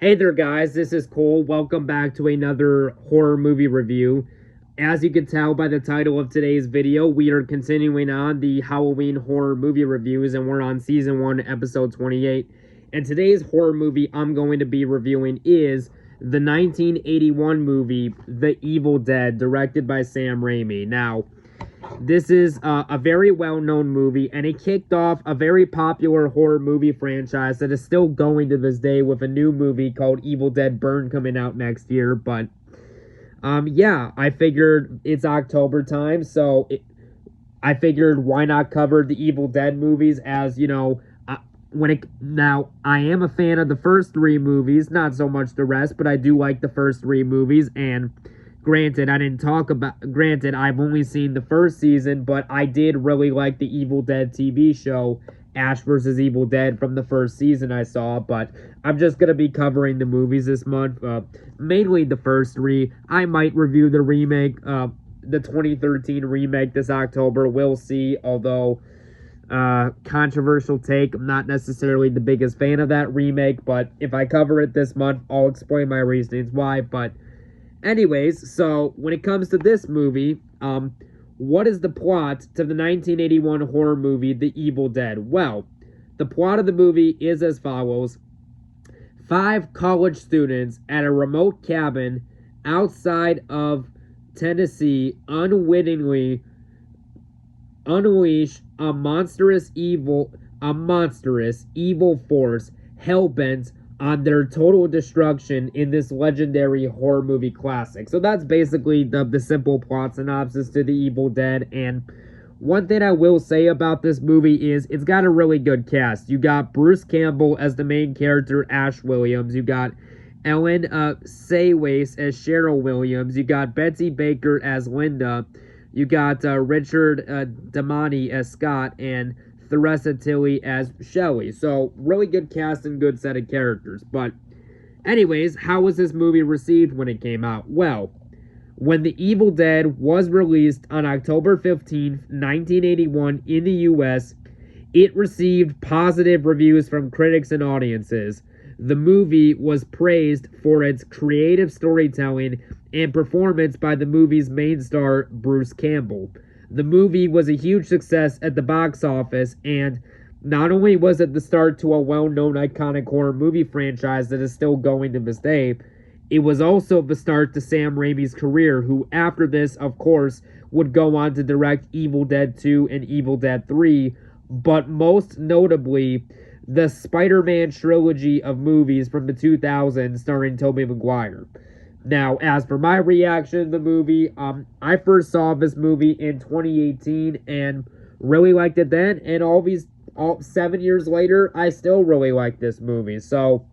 Hey there, guys. This is Cole. Welcome back to another horror movie review. As you can tell by the title of today's video, we are continuing on the Halloween horror movie reviews, and we're on season 1, episode 28. And today's horror movie I'm going to be reviewing is the 1981 movie, The Evil Dead, directed by Sam Raimi. Now, this is a very well-known movie, and it kicked off a very popular horror movie franchise that is still going to this day with a new movie called Evil Dead Burn coming out next year. But yeah, I figured it's October time, so I figured why not cover the Evil Dead movies, as you know. Now, I am a fan of the first three movies, not so much the rest, but I do like the first three movies. And granted, I've only seen the first season, but I did really like the Evil Dead TV show, Ash vs. Evil Dead, from the first season I saw. But I'm just going to be covering the movies this month, mainly the first three. I might review the remake, the 2013 remake this October. We'll see, although controversial take. I'm not necessarily the biggest fan of that remake, but if I cover it this month, I'll explain my reasons why. But anyways, so when it comes to this movie, what is the plot to the 1981 horror movie, The Evil Dead? Well, the plot of the movie is as follows. 5 college students at a remote cabin outside of Tennessee unwittingly unleash a monstrous evil force hell-bent on their total destruction in this legendary horror movie classic. So that's basically the simple plot synopsis to The Evil Dead. And one thing I will say about this movie is it's got a really good cast. You got Bruce Campbell as the main character, Ash Williams. You got Ellen Saywace as Cheryl Williams. You got Betsy Baker as Linda. You got Richard Damani as Scott, and Theresa Tilly as Shelley. So, really good cast and good set of characters. But, anyways, how was this movie received when it came out? Well, when The Evil Dead was released on October 15th, 1981 in the US, it received positive reviews from critics and audiences. The movie was praised for its creative storytelling and performance by the movie's main star, Bruce Campbell. The movie was a huge success at the box office, and not only was it the start to a well-known iconic horror movie franchise that is still going to this day, it was also the start to Sam Raimi's career, who after this, of course, would go on to direct Evil Dead 2 and Evil Dead 3, but most notably, the Spider-Man trilogy of movies from the 2000s starring Tobey Maguire. Now, as for my reaction to the movie, I first saw this movie in 2018 and really liked it then, and all 7 years later, I still really like this movie. So,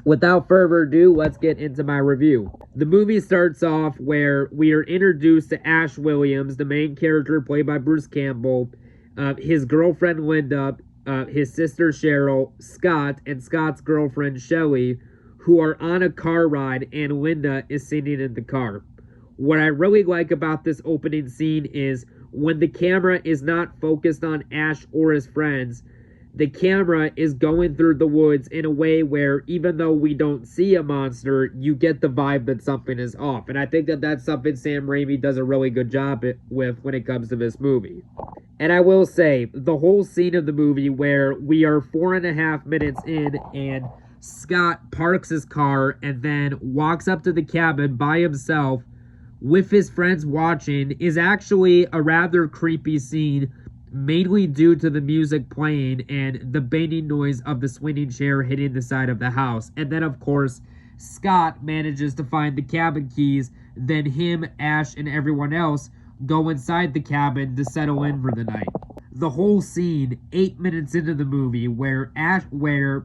without further ado, let's get into my review. The movie starts off where we are introduced to Ash Williams, the main character played by Bruce Campbell, his girlfriend Linda, his sister Cheryl, Scott, and Scott's girlfriend Shelley, who are on a car ride, and Linda is sitting in the car. What I really like about this opening scene is when the camera is not focused on Ash or his friends, the camera is going through the woods in a way where even though we don't see a monster, you get the vibe that something is off. And I think that that's something Sam Raimi does a really good job with when it comes to this movie. And I will say, the whole scene of the movie where we are 4.5 minutes in and Scott parks his car and then walks up to the cabin by himself with his friends watching is actually a rather creepy scene, mainly due to the music playing and the banging noise of the swinging chair hitting the side of the house. And then, of course, Scott manages to find the cabin keys, then him, Ash, and everyone else go inside the cabin to settle in for the night. The whole scene, 8 minutes into the movie, where Ash Williams,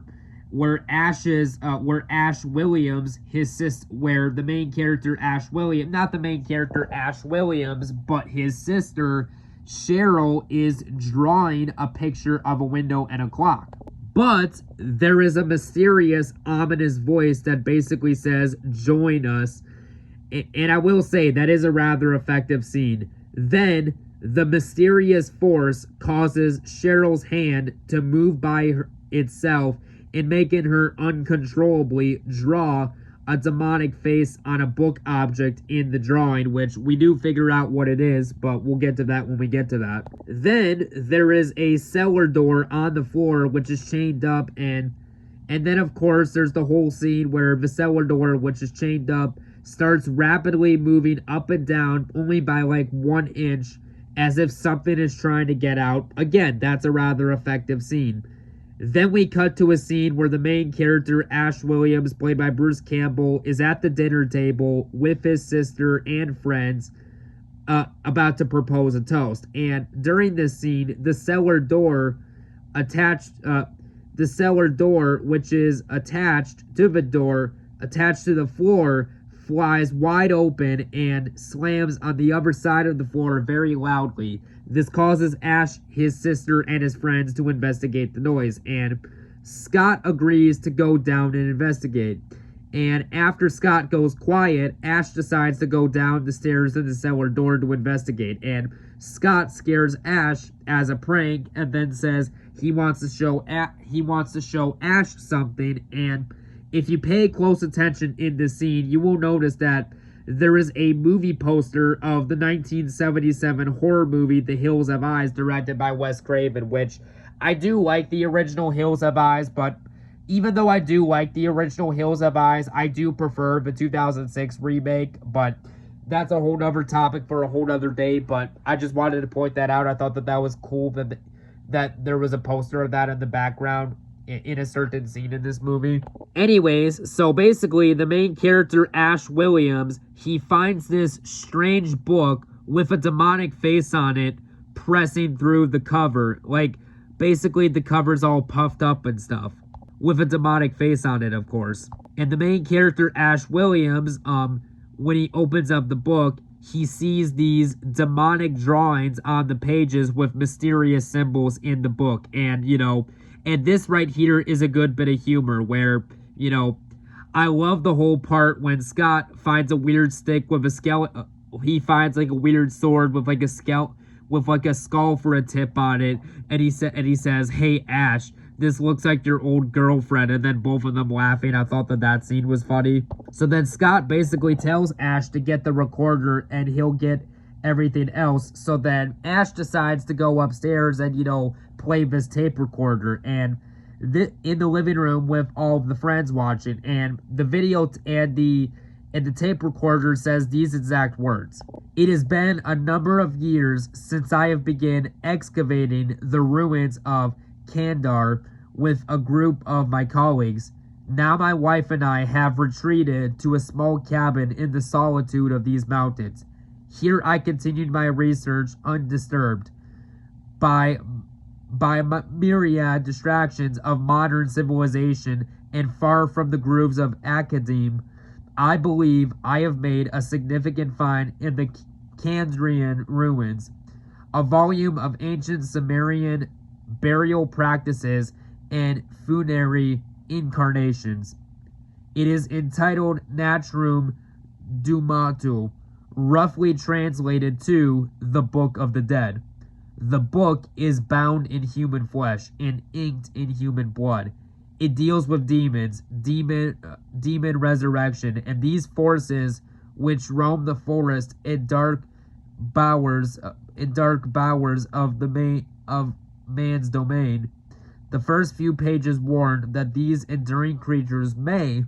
his sister, where the main character Ash Williams, not the main character Ash Williams, but his sister Cheryl is drawing a picture of a window and a clock. But there is a mysterious, ominous voice that basically says, "Join us." And I will say, that is a rather effective scene. Then, the mysterious force causes Cheryl's hand to move by itself and making her uncontrollably draw a demonic face on a book object in the drawing, which we do figure out what it is, but we'll get to that when we get to that. Then there is a cellar door on the floor which is chained up, and then of course there's the whole scene where the cellar door, which is chained up, starts rapidly moving up and down only by like 1 inch, as if something is trying to get out. Again, that's a rather effective scene. Then we cut to a scene where the main character, Ash Williams, played by Bruce Campbell, is at the dinner table with his sister and friends, about to propose a toast. And during this scene, the cellar door, which is attached to the door, attached to the floor, flies wide open and slams on the other side of the floor very loudly. This causes Ash, his sister, and his friends to investigate the noise, and Scott agrees to go down and investigate. And after Scott goes quiet, Ash decides to go down the stairs in the cellar door to investigate, and Scott scares Ash as a prank and then says he wants to show Ash something. And if you pay close attention in this scene, you will notice that there is a movie poster of the 1977 horror movie The Hills Have Eyes, directed by Wes Craven, which I do like the original Hills Have Eyes, but even though I do like the original Hills Have Eyes, I do prefer the 2006 remake, but that's a whole nother topic for a whole other day. But I just wanted to point that out. I thought that was cool that there was a poster of that in the background in a certain scene in this movie. Anyways, so basically the main character, Ash Williams, he finds this strange book with a demonic face on it pressing through the cover. Like, basically the cover's all puffed up and stuff, with a demonic face on it, of course. And the main character, Ash Williams, when he opens up the book, he sees these demonic drawings on the pages with mysterious symbols in the book. And, and this right here is a good bit of humor where, I love the whole part when Scott finds a weird stick with a skeleton. He finds like a weird sword with like a skull for a tip on it, and he says, "Hey Ash, this looks like your old girlfriend," and then both of them laughing. I thought that scene was funny. So then Scott basically tells Ash to get the recorder and he'll get everything else. So then Ash decides to go upstairs and, play this tape recorder, and in the living room with all of the friends watching, and the video and the tape recorder says these exact words: "It has been a number of years since I have begun excavating the ruins of Kandar with a group of my colleagues. Now my wife and I have retreated to a small cabin in the solitude of these mountains. Here I continued my research undisturbed by myriad distractions of modern civilization and far from the grooves of academe. I believe I have made a significant find in the Kandrian ruins, a volume of ancient Sumerian burial practices and funerary incarnations. It is entitled Natrum Dumatu, roughly translated to the Book of the Dead. The book is bound in human flesh and inked in human blood. It deals with demons, demon resurrection, and these forces which roam the forest in dark bowers of man's domain. The first few pages warn that these enduring creatures may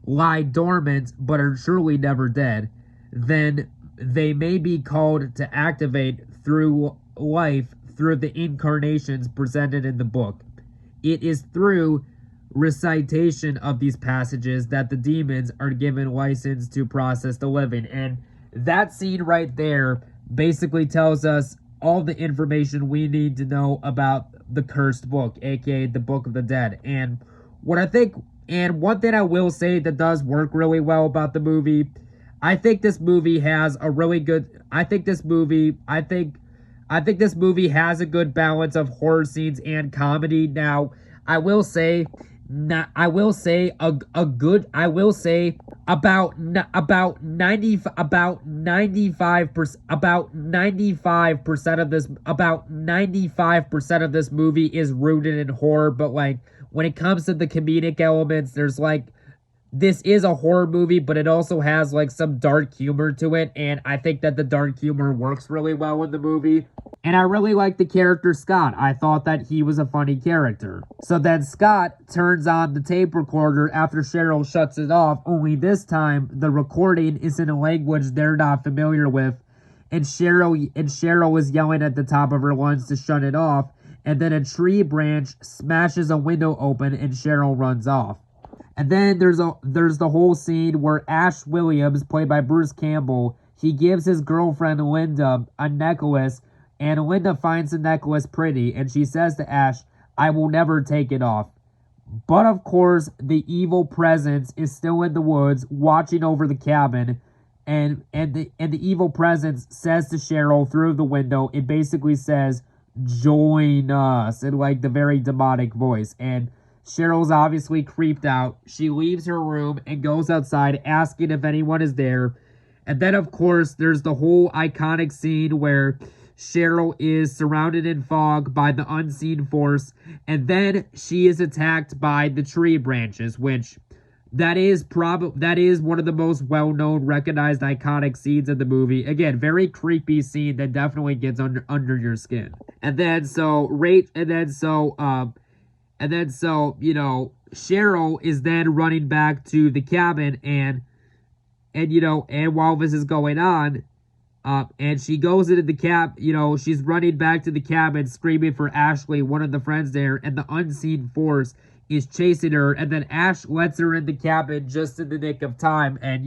lie dormant but are truly never dead. Then they may be called to activate through life through the incarnations presented in the book. It is through recitation of these passages that the demons are given license to process the living." And that scene right there basically tells us all the information we need to know about the cursed book, aka the Book of the Dead. And one thing I will say that does work really well about the movie, I think this movie has a balance of horror scenes and comedy. Now, I will say about 95% of this movie is rooted in horror, but like when it comes to the comedic elements, there's like, this is a horror movie, but it also has like some dark humor to it, and I think that the dark humor works really well in the movie. And I really like the character Scott. I thought that he was a funny character. So then Scott turns on the tape recorder after Cheryl shuts it off, only this time the recording is in a language they're not familiar with, and Cheryl is yelling at the top of her lungs to shut it off, and then a tree branch smashes a window open and Cheryl runs off. And then there's the whole scene where Ash Williams, played by Bruce Campbell, he gives his girlfriend Linda a necklace, and Linda finds the necklace pretty, and she says to Ash, "I will never take it off." But of course, the evil presence is still in the woods, watching over the cabin, and the evil presence says to Cheryl through the window, it basically says, "Join us," in like the very demonic voice, and Cheryl's obviously creeped out. She leaves her room and goes outside asking if anyone is there. And then, of course, there's the whole iconic scene where Cheryl is surrounded in fog by the unseen force. And then she is attacked by the tree branches, which that is one of the most well-known, recognized, iconic scenes in the movie. Again, very creepy scene that definitely gets under your skin. And then you know, Cheryl is then running back to the cabin, and while this is going on, and she goes into the she's running back to the cabin screaming for Ashley, one of the friends there, and the unseen force is chasing her, and then Ash lets her in the cabin just in the nick of time, and,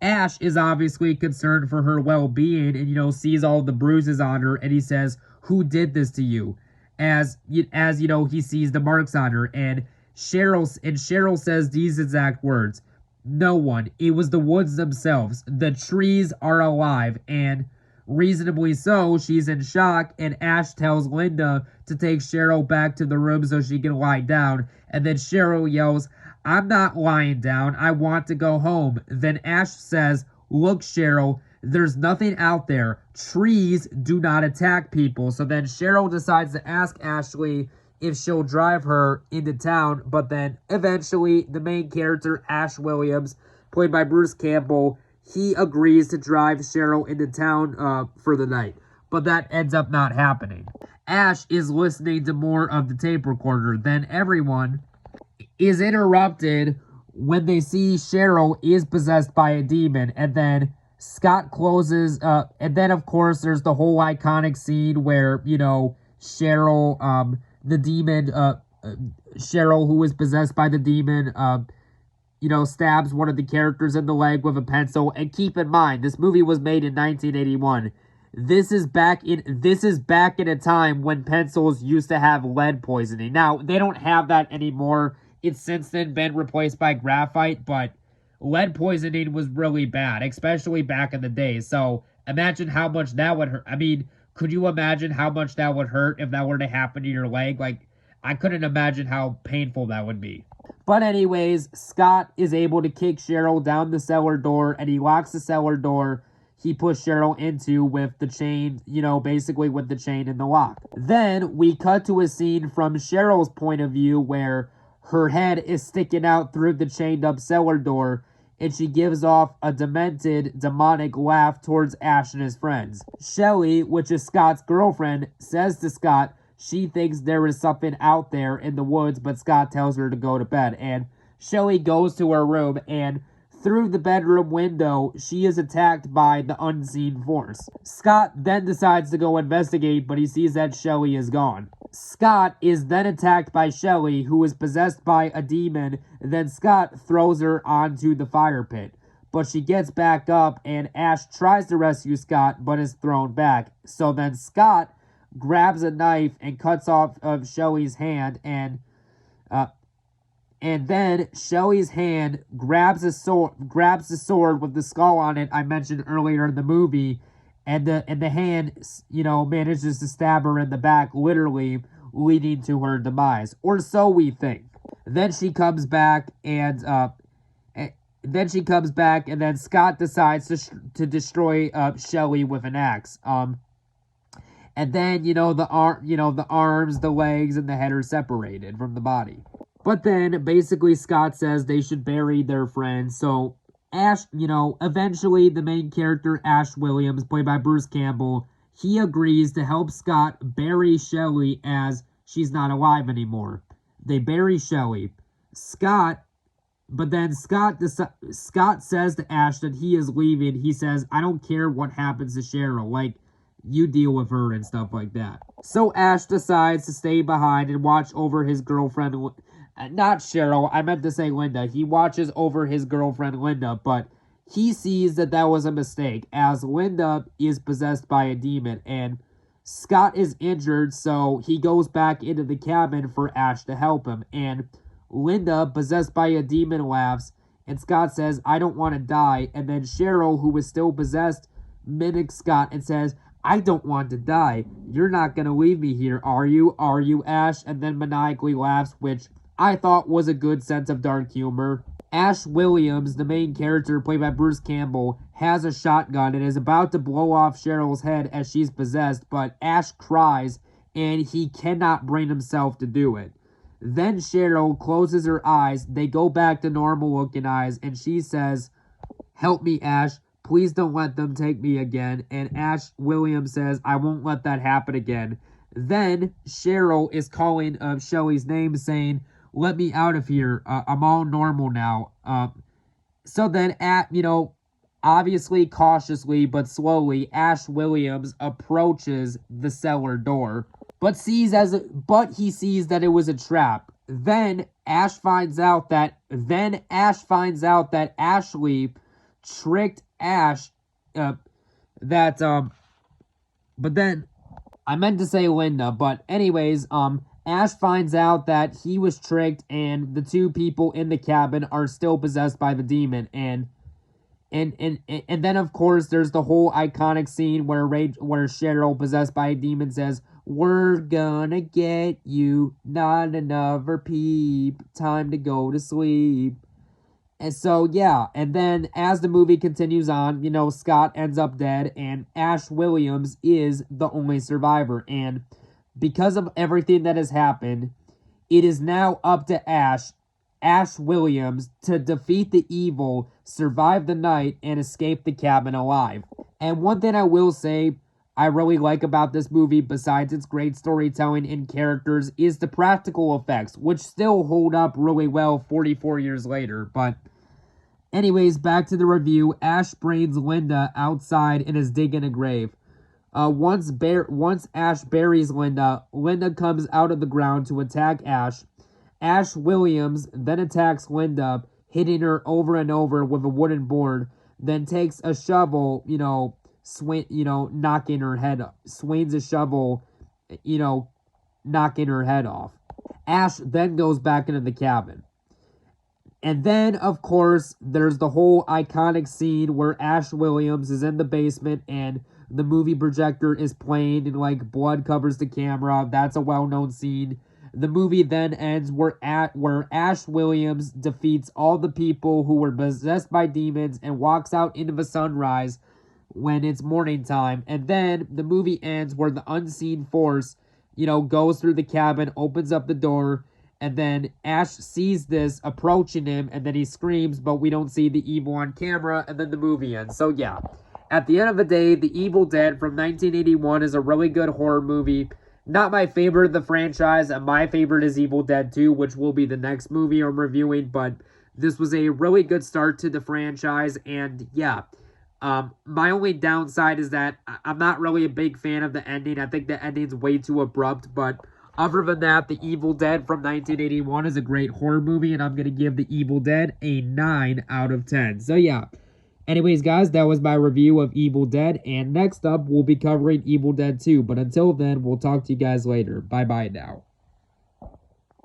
Ash is obviously concerned for her well-being, and, sees all the bruises on her, and he says, "Who did this to you?" As he sees the marks on her, and Cheryl says these exact words: "No one. It was the woods themselves. The trees are alive." And reasonably so, she's in shock, and Ash tells Linda to take Cheryl back to the room so she can lie down, and then Cheryl yells, "I'm not lying down. I want to go home." Then Ash says, "Look, Cheryl, there's nothing out there. Trees do not attack people." So then Cheryl decides to ask Ashley if she'll drive her into town, but then eventually the main character, Ash Williams, played by Bruce Campbell, he agrees to drive Cheryl into town for the night. But that ends up not happening. Ash is listening to more of the tape recorder. Then everyone is interrupted when they see Cheryl is possessed by a demon, and then Scott closes, and then of course there's the whole iconic scene where, Cheryl, the demon, Cheryl, who is possessed by the demon, stabs one of the characters in the leg with a pencil. And keep in mind, this movie was made in 1981. This is back in a time when pencils used to have lead poisoning. Now, they don't have that anymore. It's since then been replaced by graphite, but lead poisoning was really bad, especially back in the day. So imagine how much that would hurt. I mean, could you imagine how much that would hurt if that were to happen to your leg? Like, I couldn't imagine how painful that would be. But anyways, Scott is able to kick Cheryl down the cellar door, and he locks the cellar door he pushed Cheryl into with the chain, basically with the chain in the lock. Then we cut to a scene from Cheryl's point of view where her head is sticking out through the chained up cellar door, and she gives off a demented, demonic laugh towards Ash and his friends. Shelly, which is Scott's girlfriend, says to Scott she thinks there is something out there in the woods, but Scott tells her to go to bed. And Shelly goes to her room, and through the bedroom window, she is attacked by the unseen force. Scott then decides to go investigate, but he sees that Shelly is gone. Scott is then attacked by Shelly, who is possessed by a demon. Then Scott throws her onto the fire pit. But she gets back up, and Ash tries to rescue Scott, but is thrown back. So then Scott grabs a knife and cuts off of Shelly's hand, and then Shelly's hand grabs the sword with the skull on it I mentioned earlier in the movie, and the hand, manages to stab her in the back, literally leading to her demise, or so we think. Then she comes back, and then Scott decides to destroy Shelly with an axe. And then the arms, the legs, and the head are separated from the body. But then basically Scott says they should bury their friend. So Ash, eventually the main character, Ash Williams, played by Bruce Campbell, he agrees to help Scott bury Shelly as she's not alive anymore. They bury Shelly. But then Scott says to Ash that he is leaving. He says, I don't care what happens to Cheryl. Like, you deal with her and stuff like that. So Ash decides to stay behind and watch over his girlfriend. Not Cheryl, I meant to say Linda. He watches over his girlfriend Linda, but he sees that was a mistake, as Linda is possessed by a demon, and Scott is injured, so he goes back into the cabin for Ash to help him, and Linda, possessed by a demon, laughs, and Scott says, I don't want to die, and then Cheryl, who is still possessed, mimics Scott and says, I don't want to die. You're not going to leave me here, are you? Are you, Ash? And then maniacally laughs, which I thought was a good sense of dark humor. Ash Williams, the main character played by Bruce Campbell, has a shotgun and is about to blow off Cheryl's head as she's possessed, but Ash cries and he cannot bring himself to do it. Then Cheryl closes her eyes, they go back to normal looking eyes, and she says, help me, Ash, please don't let them take me again. And Ash Williams says, I won't let that happen again. Then Cheryl is calling Shelly's name, saying, let me out of here, I'm all normal now. So then obviously cautiously but slowly, Ash Williams approaches the cellar door, but he sees that it was a trap. Then Ash finds out that Ashley tricked Ash. But then I meant to say Linda, but anyways, Ash finds out that he was tricked, and the two people in the cabin are still possessed by the demon, and then of course there's the whole iconic scene where Cheryl, possessed by a demon, says, we're gonna get you, not another peep, time to go to sleep. And so, yeah, and then as the movie continues on, Scott ends up dead, and Ash Williams is the only survivor, and because of everything that has happened, it is now up to Ash Williams, to defeat the evil, survive the night, and escape the cabin alive. And one thing I will say I really like about this movie, besides its great storytelling and characters, is the practical effects, which still hold up really well 44 years later. But anyways, back to the review. Ash brains Linda outside and is digging a grave. Once Ash buries Linda, Linda comes out of the ground to attack Ash. Ash Williams then attacks Linda, hitting her over and over with a wooden board, then takes a shovel, knocking her head up. Swings a shovel, knocking her head off. Ash then goes back into the cabin. And then, of course, there's the whole iconic scene where Ash Williams is in the basement and the movie projector is playing and, blood covers the camera. That's a well-known scene. The movie then ends where Ash Williams defeats all the people who were possessed by demons and walks out into the sunrise when it's morning time. And then the movie ends where the unseen force, goes through the cabin, opens up the door, and then Ash sees this approaching him, and then he screams, but we don't see the evil on camera, and then the movie ends. So yeah, at the end of the day, The Evil Dead from 1981 is a really good horror movie. Not my favorite of the franchise, and my favorite is Evil Dead 2, which will be the next movie I'm reviewing, but this was a really good start to the franchise, and yeah. My only downside is that I'm not really a big fan of the ending. I think the ending's way too abrupt, but other than that, The Evil Dead from 1981 is a great horror movie, and I'm going to give The Evil Dead a 9 out of 10. So yeah. Anyways, guys, that was my review of Evil Dead, and next up, we'll be covering Evil Dead 2. But until then, we'll talk to you guys later. Bye-bye now.